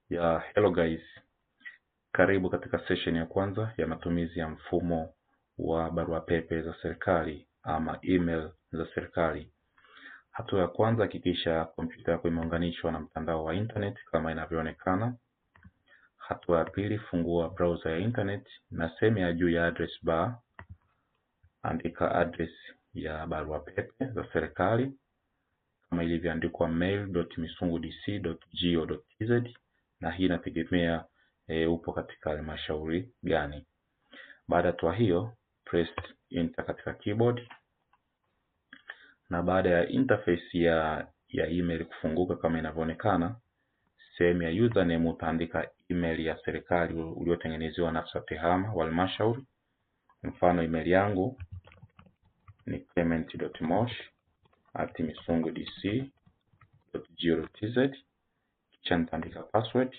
Hello guys, karibu katika session ya kwanza ya matumizi ya mfumo wa barua pepe za serikali ama email za serikali. Hatua ya kwanza, hakikisha kompyuta yako imeunganishwa na mtandao wa internet kama inavyoonekana. Hatua ya pili, fungua browser ya internet na sehemu ya juu ya address bar andika address ya barua pepe za serikali kama ilivyoandikwa mail.misungudc.go.tz, na hii inategemea upo katika halmashauri gani. Baada ya hatua hiyo, press enter katika keyboard, na baada ya interface ya email kufunguka kama inavyoonekana, sehemu ya username utaandika email ya serikali uliotengenezewa na afisa tehama wa halmashauri. Mfano, email yangu ni clement.mosh@misungudc.go.tz, kisha nitaandika password.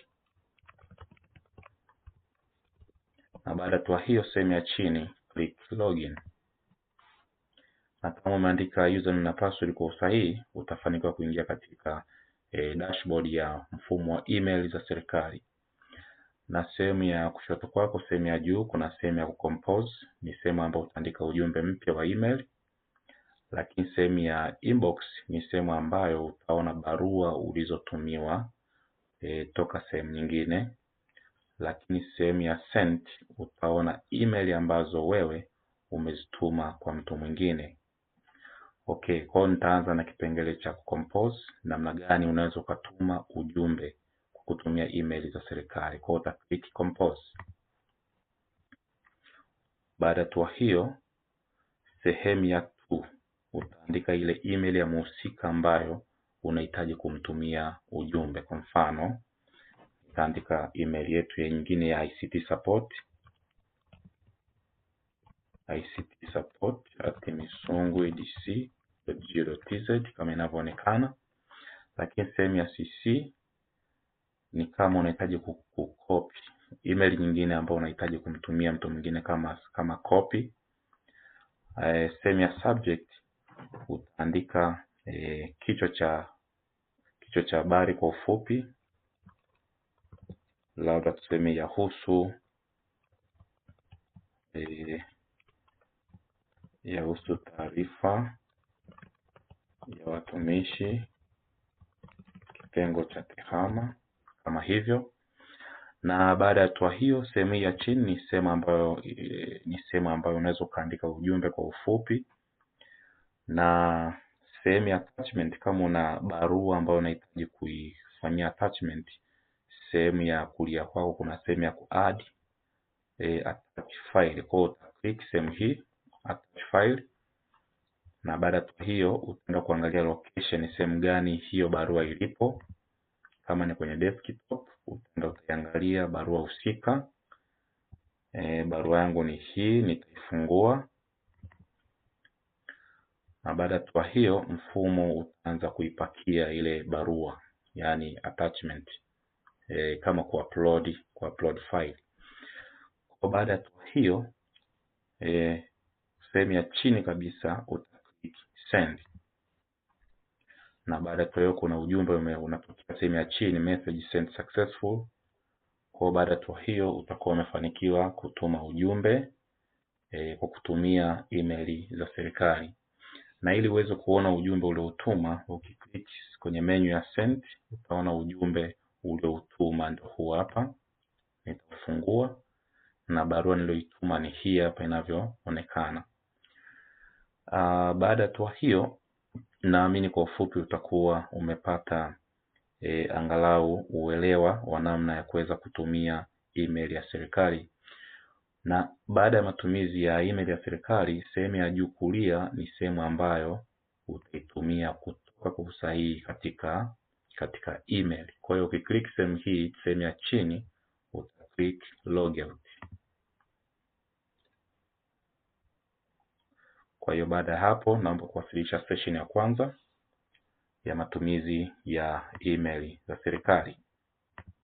Na baada ya hiyo, sehemu ya chini click login, na kama umeandika username na password kwa usahihi, utafanikiwa kuingia katika dashboard ya mfumo wa email za serikali. Na sehemu ya kushoto kwako, sehemu ya juu, kuna sehemu ya kucompose, ni sehemu ambayo utaandika ujumbe mpya wa email. Lakini sehemu ya inbox ni sehemu ambayo utaona barua ulizotumiwa toka sehemu nyingine. Lakini sehemu ya sent utaona email ambazo wewe umezituma kwa mtu mwingine. Okay, kwa hiyo nitaanza na kipengele cha compose, namna gani unaweza ukatuma ujumbe kwa kutumia email za serikali. Kwa hiyo uta click compose. Baada ya hiyo, sehemu ya to utaandika ile email ya mhusika ambayo unahitaji kumtumia ujumbe. Kwa mfano, utaandika email yetu ya nyingine ya ICT support@misungudc.go.tz kama inavyoonekana. Lakini sehemu ya CC ni kama unahitaji kucopy email nyingine ambayo unahitaji kumtumia mtu mwingine kama copy. Sehemu ya subject utaandika kichwa cha habari kwa ufupi, labda tuseme yahusu taarifa ya watumishi kitengo cha tehama, kama hivyo. Na baada ya hatua hiyo, sehemu ya chini ni sehemu ambayo unaweza ukaandika ujumbe kwa ufupi. Na sehemu ya attachment, kama una barua ambayo unahitaji kuifanyia attachment, sehemu ya kulia kwako kuna sehemu ya kuadd attach file. Kwa hiyo click sehemu hii attach file, na baada ya hiyo utaenda kuangalia location, sehemu gani hiyo barua ilipo. Kama ni kwenye desktop, utaenda utaangalia barua husika. Barua yangu ni hii, nitaifungua. Na baada ya hiyo, mfumo utaanza kuipakia ile barua, yani attachment, kama kuupload file. Kwa baada ya hiyo, sehemu ya chini kabisa utaklik send, na baada ya hiyo kuna ujumbe unatokea sehemu ya chini, message sent successful. Kwa baada ya hiyo utakuwa umefanikiwa kutuma ujumbe kwa kutumia email za serikali. Na ili uweze kuona ujumbe uliotuma, ukiklik kwenye menu ya send utaona ujumbe uliotuma ndio huu hapa. Nitafungua na barua niliyoituma ni hii hapa inavyoonekana. Baada ya hiyo, naamini kwa ufupi utakuwa umepata angalau uelewa wa namna ya kuweza kutumia email ya serikali. Na baada ya matumizi ya email ya serikali, sehemu ya juu kulia ni sehemu ambayo utaitumia kutoka kwa usahihi katika email. Kwa hiyo ukiklik sehemu hii, sehemu ya chini utaklik logout. Kwa hiyo baada ya hapo, naomba kuwasilisha session ya kwanza ya matumizi ya email za serikali.